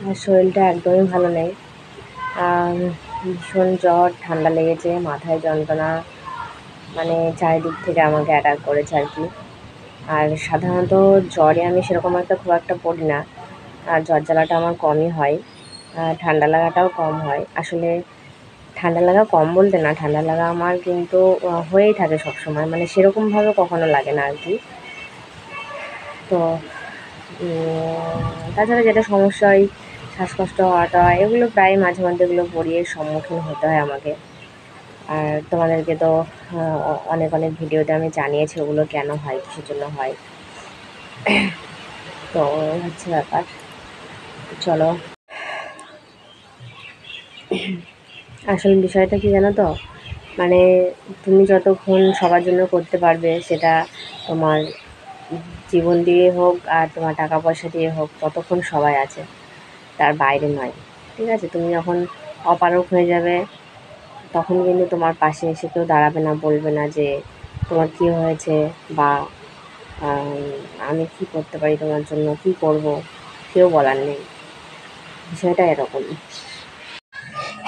আর শরীরটা একদমই ভালো নেই। ভীষণ জ্বর, ঠান্ডা লেগেছে, মাথায় যন্ত্রণা, মানে চারিদিক থেকে আমাকে অ্যাটাক করেছে আর কি। আর সাধারণত জ্বরে আমি সেরকম খুব একটা পড়ি না, আর জ্বর জ্বালাটা আমার কমই হয়, ঠান্ডা লাগাটাও কম হয়। আসলে ঠান্ডা লাগা কম বলতে না, ঠান্ডা লাগা আমার কিন্তু হয়েই থাকে সবসময়, মানে সেরকমভাবে কখনো লাগে না আর কি। তো তাছাড়া যেটা সমস্যা হয় শ্বাসকষ্ট হওয়াটা, এগুলো প্রায় মাঝে মধ্যে এগুলো পড়িয়ে সম্মুখীন হতে হয় আমাকে। আর তোমাদেরকে তো অনেক অনেক ভিডিওতে আমি জানিয়েছি ওগুলো কেন হয়, কিসের জন্য হয়। তো হচ্ছে ব্যাপার। চলো, আসল বিষয়টা কি জানো তো, মানে তুমি যতক্ষণ সবার জন্য করতে পারবে, সেটা তোমার জীবন দিয়ে হোক আর তোমার টাকা পয়সা দিয়ে হোক, ততক্ষণ সবাই আছে, তার বাইরে নয়। ঠিক আছে, তুমি যখন অপারগ হয়ে যাবে, তখন কিন্তু তোমার পাশে এসে কেউ দাঁড়াবে না, বলবে না যে তোমার কী হয়েছে, বা আমি কী করতে পারি তোমার জন্য, কী করব, কেউ বলার নেই। বিষয়টা এরকম।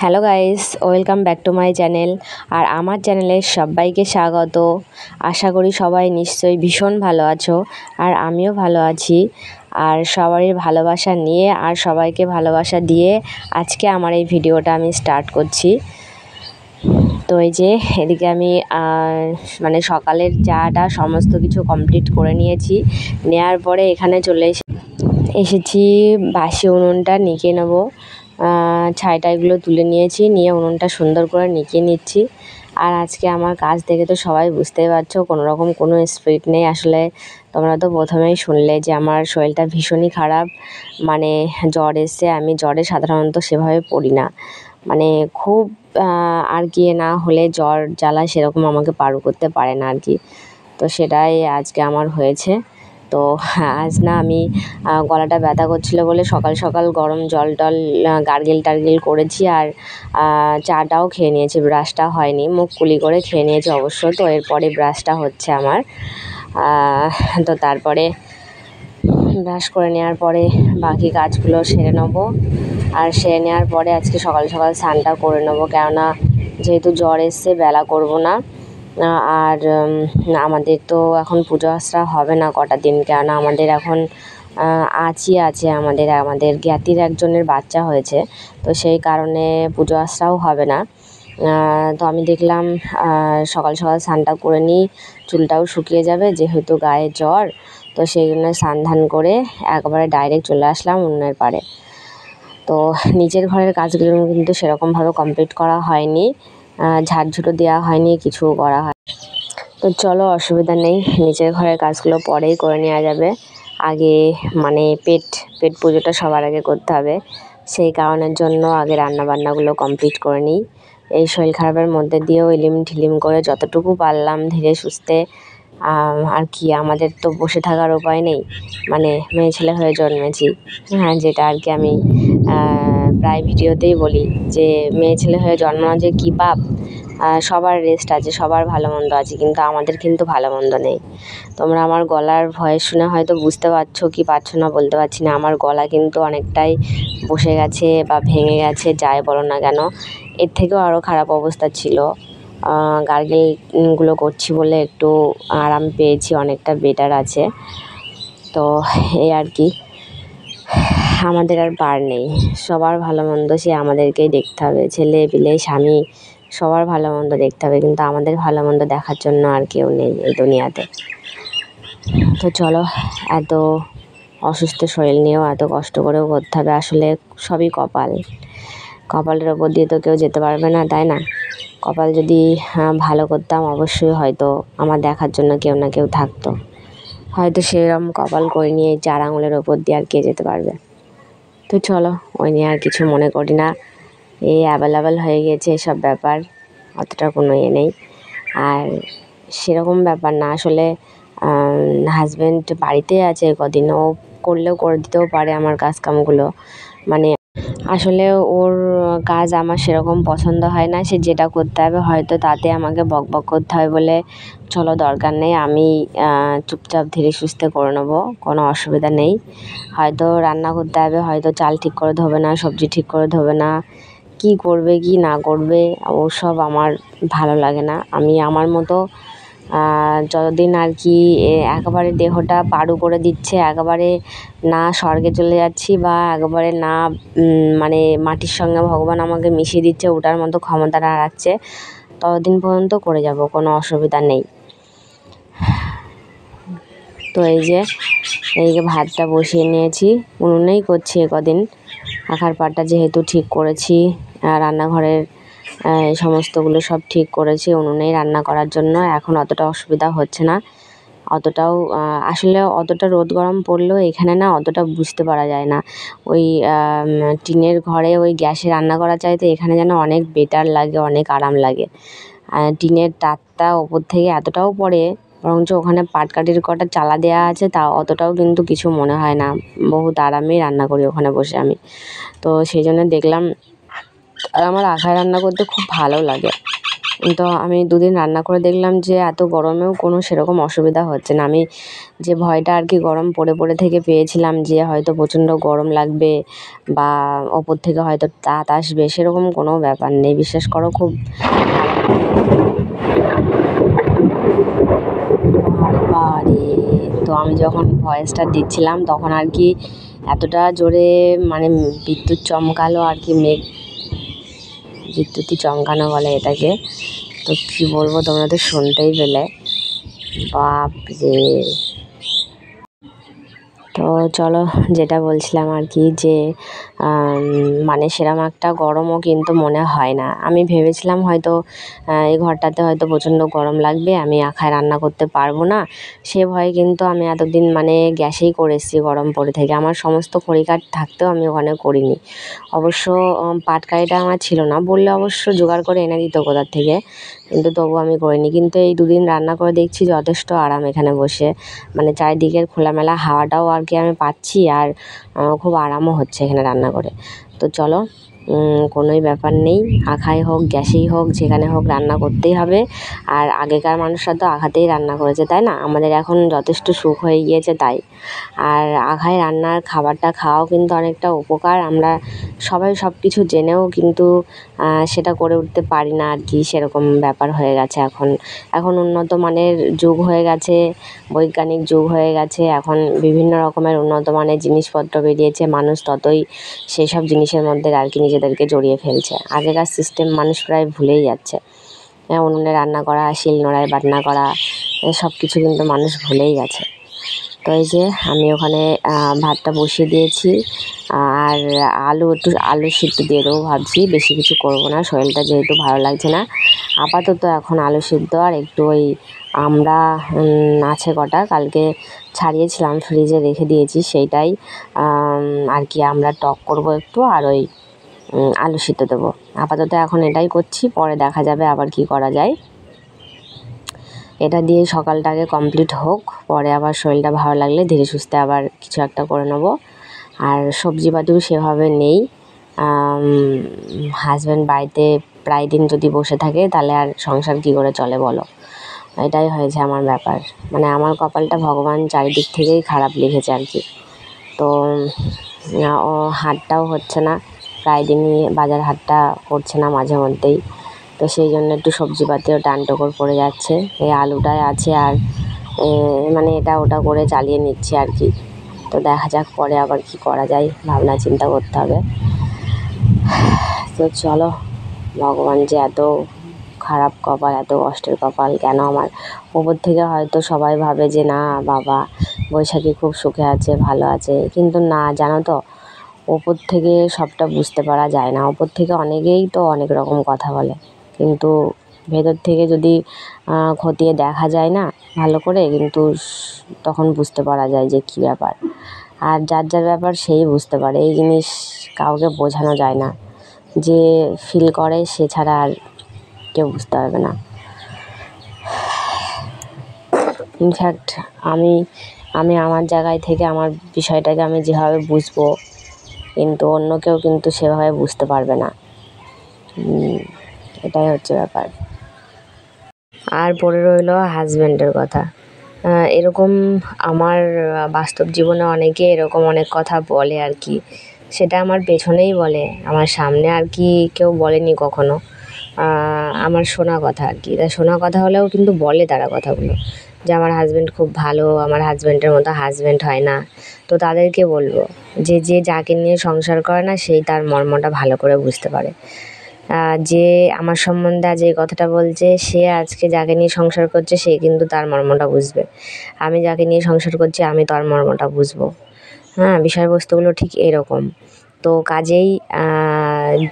Hello guys, welcome back to my channel. আর আমার চ্যানেলে সবাইকে স্বাগত। আশা করি সবাই নিশ্চয়ই ভীষণ ভালো আছো, আর আমিও ভালো আছি। আর সবারই ভালোবাসা নিয়ে আর সবাইকে ভালোবাসা দিয়ে আজকে আমার এই ভিডিওটা আমি স্টার্ট করছি। তো এই যে এদিকে আমি মানে সকালের চাটা সমস্ত কিছু কমপ্লিট করে নিয়েছি। নেওয়ার পরে এখানে চলে এসেছি বাসি উনুনটা নিকে নেবো। ছাইটাইগুলো তুলে নিয়েছি, নিয়ে উনুনটা সুন্দর করে নিকিয়ে নিচ্ছি। আর আজকে আমার কাজ দেখে তো সবাই বুঝতেই পারছো, কোনো রকম কোনো স্পিড নেই। আসলে তোমরা তো প্রথমেই শুনলে যে আমার শরীরটা ভীষণই খারাপ, মানে জ্বর এসছে। আমি জ্বরে সাধারণত সেভাবে পড়ি না, মানে খুব আর কি না হলে জ্বর জ্বালা সেরকম আমাকে পার করতে পারে না আর কি। তো সেটাই আজকে আমার হয়েছে। তো আজ না আমি গলাটা ব্যথা করছিলো বলে সকাল সকাল গরম জল টল গার্গেল টার্গেল করেছি, আর চাটাও খেয়ে নিয়েছি, ব্রাশটা হয়নি, মুখ কুলি করে খেয়ে নিয়েছি অবশ্য। তো এরপরে ব্রাশটা হচ্ছে আমার। তো তারপরে ব্রাশ করে নেওয়ার পরে বাকি কাজগুলো সেরে নেবো। আর সেরে নেওয়ার পরে আজকে সকাল সকাল স্নানটা করে নেবো, কেননা যেহেতু জ্বর এসছে বেলা করব না। আর আমাদের তো এখন পুজো আশ্রা হবে না কটা দিন, কেননা আমাদের এখন আছে আমাদের জ্ঞাতির একজনের বাচ্চা হয়েছে, তো সেই কারণে পুজো আশ্রাও হবে না। তো আমি দেখলাম সকাল সকাল স্নানটা করে নিই, চুলটাও শুকিয়ে যাবে, যেহেতু গায়ে জ্বর। তো সেই জন্য স্নান ধান করে একবারে ডাইরেক্ট চলে আসলাম উনুনের পাড়ে। তো নিচের ঘরের কাজগুলো কিন্তু সেরকমভাবে কমপ্লিট করা হয়নি, ঝাড়ঝুটো দেওয়া হয়নি, কিছু করা হয়। তো চলো, অসুবিধা নেই, নিচের ঘরের কাজগুলো পরেই করে নেওয়া যাবে। আগে মানে পেট পুজোটা সবার আগে করতে হবে, সেই কারণের জন্য আগে রান্নাবান্নাগুলো কমপ্লিট করে নিই। এই শরীর খারাপের মধ্যে দিয়েও এলিম ঠিলিম করে যতটুকু পারলাম ধীরে সুস্থে। আর কি, আমাদের তো বসে থাকার উপায় নেই, মানে মেয়ে ছেলে হয়ে জন্মেছি। হ্যাঁ, যেটা আর কি আমি প্রায় ভিডিওতেই বলি যে মেয়ে ছেলে হয়ে জন্মানো যে কী পাপ। সবার রেস্ট আছে, সবার ভালো মন্দ আছে, কিন্তু আমাদের কিন্তু ভালো মন্দ নেই। তোমরা আমার গলার ভয়েস শুনে হয়তো বুঝতে পারছো কি পারছো না বলতে পারছি না, আমার গলা কিন্তু অনেকটাই বসে গেছে বা ভেঙে গেছে, যাই বলো না কেন। এর থেকেও আরও খারাপ অবস্থা ছিল, গার্গেলগুলো করছি বলে একটু আরাম পেয়েছি, অনেকটা বেটার আছে। তো এই আর কি, আমাদের আর পার নেই, সবার ভালো মন্দ সে আমাদেরকেই দেখতে হবে, ছেলে পিলে স্বামী সবার ভালো মন্দ দেখতে হবে, কিন্তু আমাদের ভালো মন্দ দেখার জন্য আর কেউ নেই এই দুনিয়াতে। তো চলো, এত অসুস্থ শরীর নিয়েও এত কষ্ট করেও করতে হবে, আসলে সবই কপালের ওপর দিয়ে তো কেউ যেতে পারবে না, তাই না? কপাল যদি ভালো করতাম, অবশ্যই হয়তো আমার দেখার জন্য কেউ না কেউ থাকতো। হয়তো সেরকম কপাল করে নিয়ে 4 আঙুলের ওপর দিয়ে আর কে যেতে পারবে। তো চলো, ওই নিয়ে আর কিছু মনে করি না, এই অ্যাভেলেবেল হয়ে গেছে এসব ব্যাপার, অতটা কোনো নেই। আর সেরকম ব্যাপার না, আসলে হাজব্যান্ড বাড়িতে আছে কদিন, ও করলেও করে দিতেও পারে আমার কাজকামগুলো, মানে আসলে ওর কাজ আমার সেরকম পছন্দ হয় না, সে যেটা করতে হবে হয়তো তাতে আমাকে বকবক করতে হয় বলে চলো দরকার নেই, আমি চুপচাপ ধীরে সুস্থে করে নেবো, কোনো অসুবিধা নেই। হয়তো রান্না করতে হবে, হয়তো চাল ঠিক করে ধোবে না, সবজি ঠিক করে ধোবে না, কি করবে কি না করবে ওসব আমার ভালো লাগে না। আমি আমার মতো যতদিন আর কি একেবারে দেহটা পাড়ু করে দিচ্ছে, একেবারে না স্বর্গে চলে যাচ্ছি বা একেবারে না মানে মাটির সঙ্গে ভগবান আমাকে মিশিয়ে দিচ্ছে, ওটার মতো ক্ষমতাটা হারাচ্ছে, ততদিন পর্যন্ত করে যাব, কোনো অসুবিধা নেই। তো এই যে ভাতটা বসিয়ে নিয়েছি, উনুনেই করছি কদিন। আখার পাটটা যেহেতু ঠিক করেছি, রান্নাঘরের এই সমস্তগুলো সব ঠিক করেছি উনুনেই রান্না করার জন্য, এখন অতটা অসুবিধা হচ্ছে না। অতটাও আসলে অতটা রোদ গরম পড়লেও এখানে না অতটা বুঝতে পারা যায় না। ওই টিনের ঘরে ওই গ্যাসে রান্না করার চাইতে এখানে যেন অনেক বেটার লাগে, অনেক আরাম লাগে। টিনের তাতটা ওপর থেকে এতটাও পড়ে, বরঞ্চ ওখানে পাটকাঠির কটা চালা দেওয়া আছে, তা অতটাও কিন্তু কিছু মনে হয় না, বহুত আরামেই রান্না করি ওখানে বসে আমি। তো সেই জন্য দেখলাম, আর আমার আখায় রান্না করতে খুব ভালো লাগে। তো আমি দুদিন রান্না করে দেখলাম যে এত গরমেও কোনো সেরকম অসুবিধা হচ্ছে না। আমি যে ভয়টা আর কি গরম পড়ে পড়ে থেকে পেয়েছিলাম যে হয়তো প্রচণ্ড গরম লাগবে বা ওপর থেকে হয়তো তাত আসবে, সেরকম কোনো ব্যাপার নেই, বিশ্বাস করো। খুব বাড়ি তো আমি যখন ভয়েসটা দিচ্ছিলাম তখন আর কি এতটা জোরে মানে বিদ্যুৎ চমকালো আর কি, বিদ্যুৎই চমকানো বলে এটাকে, তো কী বলবো, তোমরা তো শুনতেই পেলে। বাপ রে! তো চলো, যেটা বলছিলাম আর কি, যে মানে সেরকম একটা গরমও কিন্তু মনে হয় না। আমি ভেবেছিলাম হয়তো এই ঘরটাতে হয়তো প্রচণ্ড গরম লাগবে, আমি আখায় রান্না করতে পারবো না, সে ভয়ে কিন্তু আমি এতদিন মানে গ্যাসেই করে এসেছি গরম পড়ে থেকে। আমার সমস্ত খড়িকাঠ থাকতেও আমি ওখানে করিনি। অবশ্য পাটকাঠিটা আমার ছিল না, বললে অবশ্য জোগাড় করে এনে দিত কোথার থেকে, কিন্তু তবু আমি করিনি। কিন্তু এই দুদিন রান্না করে দেখছি যথেষ্ট আরাম এখানে বসে, মানে চারিদিকের খোলামেলা হাওয়াটাও আর কি আমি পাচ্ছি, আর খুব আরামও হচ্ছে এখানে রান্না করে। তো চলো, কোনোই ব্যাপার নেই, আখায় হোক গ্যাসেই হোক যেখানে হোক রান্না করতেই হবে। আর আগেকার মানুষরা তো আখাতেই রান্না করেছে, তাই না? আমাদের এখন যথেষ্ট সুখ হয়ে গিয়েছে তাই। আর আখায় রান্নার খাবারটা খাওয়াও কিন্তু অনেকটা উপকার। আমরা সবাই সব কিছু জেনেও কিন্তু সেটা করে উঠতে পারি না আর কি, সেরকম ব্যাপার হয়ে গেছে এখন। এখন উন্নত মানের যুগ হয়ে গেছে, বৈজ্ঞানিক যুগ হয়ে গেছে, এখন বিভিন্ন রকমের উন্নত মানের জিনিসপত্র বেরিয়েছে, মানুষ ততই সেই সব জিনিসের মধ্যে আর কি নিজেদেরকে জড়িয়ে ফেলছে। আগেকার সিস্টেম মানুষ প্রায় ভুলেই যাচ্ছে। উনুনে রান্না করা, শিলনোড়ায় বাটনা করা, সব কিছু কিন্তু মানুষ ভুলেই গেছে। তো এই যে আমি ওখানে ভাতটা বসিয়ে দিয়েছি, আর আলু সিদ্ধ দিয়ে দেবো ভাবছি, বেশি কিছু করব না, শরীরটা যেহেতু ভালো লাগছে না। আপাতত এখন আলু সিদ্ধ আর একটু ওই আমরা আছে কটা, কালকে ছাড়িয়েছিলাম, ফ্রিজে রেখে দিয়েছি, সেইটাই আর কি আমরা টক করব একটু, আর ওই আলু সিদ্ধ দেবো। আপাতত এখন এটাই করছি, পরে দেখা যাবে আবার কি করা যায়। এটা দিয়ে সকালটাকে কমপ্লিট হোক, পরে আবার শরীরটা ভালো লাগলে ধীরে সুস্থে আবার কিছু একটা করে নেব। আর সবজিপাতিও সেভাবে নেই। হাজব্যান্ড বাড়িতে প্রায় দিন যদি বসে থাকে তাহলে আর সংসার কী করে চলে বলো? এটাই হয়েছে আমার ব্যাপার, মানে আমার কপালটা ভগবান চারিদিক থেকেই খারাপ লিখেছে আর কি। তো ও হাটটাও হচ্ছে না, প্রায় দিনই বাজার হাটটা করছে না মাঝে মধ্যেই, তো সেই জন্য একটু সবজিপাতিও টানটুকর পড়ে যাচ্ছে। এই আলুটাই আছে, আর মানে এটা ওটা করে চালিয়ে নিচ্ছি আর কি। তো দেখা যাক পরে আবার কি করা যায়, ভাবনা চিন্তা করতে হবে। তো চলো, ভগবান যে এত খারাপ কপাল, এত কষ্টের কপাল কেন আমার? ওপর থেকে হয়তো সবাই ভাবে যে না বাবা বৈশাখী খুব সুখে আছে, ভালো আছে, কিন্তু না, জানো তো, ওপর থেকে সবটা বুঝতে পারা যায় না। ওপর থেকে অনেকেই তো অনেক রকম কথা বলে, কিন্তু ভেতর থেকে যদি খতিয়ে দেখা যায় না ভালো করে, কিন্তু তখন বুঝতে পারা যায় যে কী ব্যাপার। আর যার যার ব্যাপার সেই বুঝতে পারে, এই জিনিস কাউকে বোঝানো যায় না। যে ফিল করে সে ছাড়া আর কেউ বুঝতে পারবে না। ইনফ্যাক্ট আমি আমার জায়গায় থেকে আমার বিষয়টাকে আমি যেভাবে বুঝবো, কিন্তু অন্য কেউ কিন্তু সেভাবে বুঝতে পারবে না। এটাই হচ্ছে ব্যাপার। আর পড়ে রইল হাজব্যান্ডের কথা। এরকম আমার বাস্তব জীবনে অনেকে এরকম অনেক কথা বলে আর কি, সেটা আমার পেছনেই বলে, আমার সামনে আর কি কেউ বলেনি কখনো। আমার শোনা কথা আর কি, তা শোনা কথা হলেও কিন্তু বলে তারা কথাগুলো, যে আমার হাজব্যান্ড খুব ভালো, আমার হাজব্যান্ডের মতো হাজব্যান্ড হয় না। তো তাদেরকে বলবো যে যে যাকে নিয়ে সংসার করে না সেই তার মর্মটা ভালো করে বুঝতে পারে। যে আমার সম্বন্ধে আজ এই কথাটা বলছে, সে আজকে যাকে নিয়ে সংসার করছে সে কিন্তু তার মর্মটা বুঝবে। আমি যাকে নিয়ে সংসার করছি আমি তার মর্মটা বুঝবো। হ্যাঁ, বিষয়বস্তুগুলো ঠিক এরকম। তো কাজেই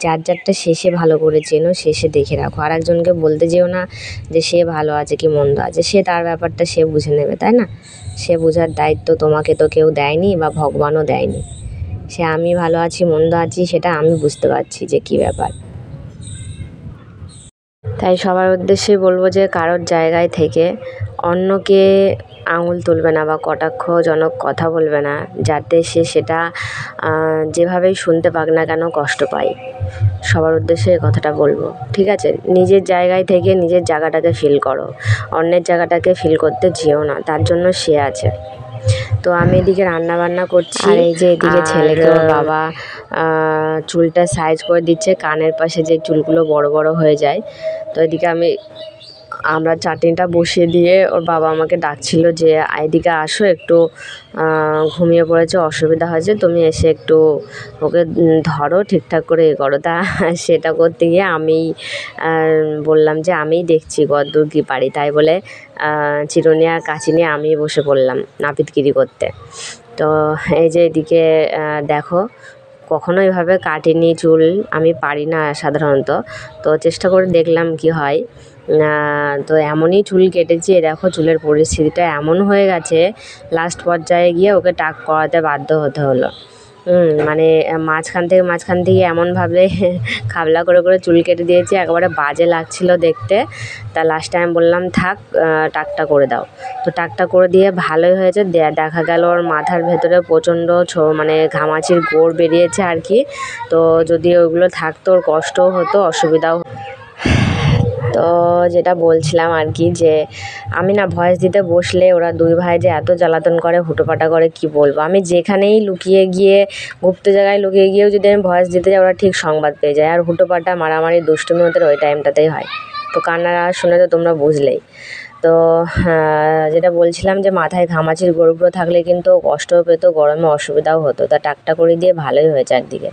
যার যারটা শেষে ভালো করে চেনো, শেষে দেখে রাখো। আর একজনকে বলতে যেও না যে সে ভালো আছে কি মন্দ আছে, সে তার ব্যাপারটা সে বুঝে নেবে, তাই না? সে বোঝার দায়িত্ব তোমাকে তো কেউ দেয়নি বা ভগবানও দেয়নি। সে আমি ভালো আছি মন্দ আছি সেটা আমি বুঝতে পারছি যে কী ব্যাপার। তাই সবার উদ্দেশ্যে বলবো যে কারোর জায়গায় থেকে অন্যকে আঙুল তুলবে না বা কটাক্ষজনক কথা বলবে না, যাতে সে সেটা যেভাবেই শুনতে পাক না কেন কষ্ট পায়। সবার উদ্দেশ্যে এই কথাটা বলবো, ঠিক আছে? নিজের জায়গায় থেকে নিজের জায়গাটাকে ফিল করো, অন্যের জায়গাটাকে ফিল করতে যেও না, তার জন্য সে আছে। তো আমি এদিকে রান্না বান্না করছি, আর এই যে এদিকে ছেলেকে ওর বাবা চুলটা সাইজ করে দিচ্ছে, কানের পাশে যে চুলগুলো বড় বড় হয়ে যায়। তো এদিকে আমরা চাটনিটা বসিয়ে দিয়ে ওর বাবা আমাকে ডাকছিল যে এদিকে আসো, একটু ঘুমিয়ে পড়েছে, অসুবিধা হয়েছে, তুমি এসে একটু ওকে ধরো, ঠিকঠাক করে এ করো। তা সেটা করতে গিয়ে আমি বললাম যে আমিই দেখছি কতদূর কী পারি, তাই বলে চিরুনি আর কাঁচি নিয়ে আমি বসে পড়লাম নাপিতগিরি করতে। তো এই যে এদিকে দেখো, কখনো এভাবে কাটিনি চুল, আমি পারি না সাধারণত, তো চেষ্টা করে দেখলাম কি হয়। তো এমনই চুল কেটেছি, দেখো চুলের পরিস্থিতিটা এমন হয়ে গেছে, লাস্ট পর্যায়ে গিয়ে ওকে টাক করাতে বাধ্য হতে হলো। মানে মাঝখান থেকে এমনভাবে খাবলা করে করে চুল কেটে দিয়েছি, একেবারে বাজে লাগছিল দেখতে। তা লাস্ট টাইম বললাম থাক, টাকটা করে দাও। তো টাকটা করে দিয়ে ভালোই হয়েছে। দেখা গেল ওর মাথার ভেতরে প্রচণ্ড মানে ঘামাচির গোড় বেরিয়েছে আর কি। তো যদি ওইগুলো থাকতো ওর কষ্টও হতো, অসুবিধাও। তো যেটা বলছিলাম আর কি, যে আমি না ভয়েস দিতে বসলে ওরা দুই ভাই যে এত জ্বালাতন করে, হুটোপাটা করে, কি বলবো। আমি যেখানেই লুকিয়ে গিয়ে, গুপ্ত জায়গায় লুকিয়ে গিয়েও যদি আমি ভয়েস দিতে যাই, ওরা ঠিক সংবাদ পেয়ে যায়। আর হুটোপাটা মারামারি দুষ্টুমি ওদের ওই টাইমটাতেই হয়। তো কান্নার আওয়াজ শুনে তো তোমরা বুঝলেই। তো যেটা বলছিলাম যে মাথায় ঘামাচির গোড়গুলো থাকলে কিন্তু কষ্টও পেতো, গরমে অসুবিধাও হতো। তা টাকটা করে দিয়ে ভালোই হয়েছে একদিকে।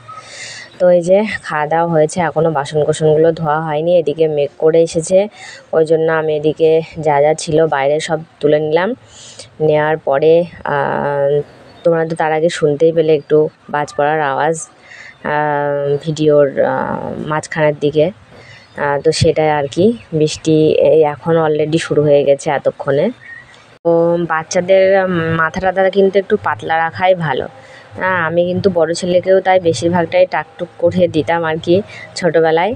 তো এই যে খাওয়া দাওয়া হয়েছে, এখনও বাসন কোসনগুলো ধোয়া হয়নি। এদিকে মেঘ করে এসেছে, ওই জন্য আমি এদিকে যা যা ছিল বাইরে সব তুলে নিলাম। নেওয়ার পরে তোমরা তো তার আগে শুনতেই পেলে একটু বাজ পড়ার আওয়াজ ভিডিওর মাঝখানের দিকে। তো সেটাই আর কি, বৃষ্টি এই এখন অলরেডি শুরু হয়ে গেছে এতক্ষণে। তো বাচ্চাদের মাথা টাথা কিন্তু একটু পাতলা রাখাই ভালো। আমি কিন্তু বড় ছেলেকেও তাই বেশিরভাগটাই টাকটুক করে দিতাম আর কি ছোটোবেলায়।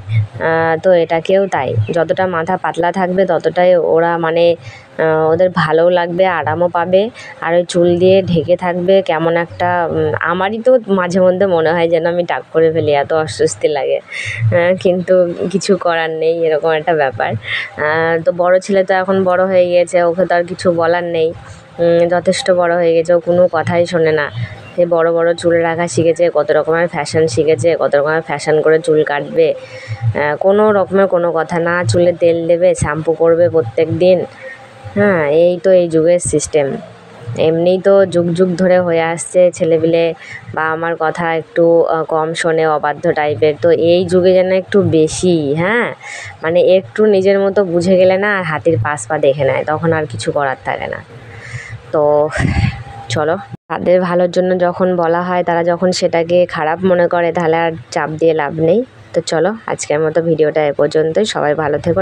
তো এটাকেও তাই, যতটা মাথা পাতলা থাকবে ততটাই ওরা মানে ওদের ভালোও লাগবে, আরামও পাবে। আর ওই চুল দিয়ে ঢেকে থাকবে কেমন একটা, আমারই তো মাঝে মধ্যে মনে হয় যেন আমি টাক করে ফেলি, এত অস্বস্তি লাগে। কিন্তু কিছু করার নেই, এরকম একটা ব্যাপার। তো বড় ছেলে তো এখন বড় হয়ে গিয়েছে, ওকে তো আর কিছু বলার নেই, যথেষ্ট বড় হয়ে গেছে, ও কোনো কথাই শোনে না। সে বড় বড় চুল রাখা শিখেছে, কত রকমের ফ্যাশন শিখেছে, কত রকমের ফ্যাশন করে চুল কাটবে। কোনো রকমের কোনো কথা না, চুলে তেল দেবে, শ্যাম্পু করবে প্রত্যেক দিন। হ্যাঁ, এই তো এই যুগের সিস্টেম। এমনিই তো যুগ যুগ ধরে হয়ে আসছে ছেলেপিলে বা আমার কথা একটু কম শোনে, অবাধ্য টাইপের। তো এই যুগে যেন একটু বেশি, হ্যাঁ, মানে একটু নিজের মতো বুঝে গেলে না আর হাতির পাশ পা দেখে নেয়, তখন আর কিছু করার থাকে না। তো চলো, তাদের ভালোর জন্য যখন বলা হয়, তারা যখন সেটাকে খারাপ মনে করে, তাহলে আর চাপ দিয়ে লাভ নেই। তো চলো, আজকের মতো ভিডিওটা এ পর্যন্তই। সবাই ভালো থেকো।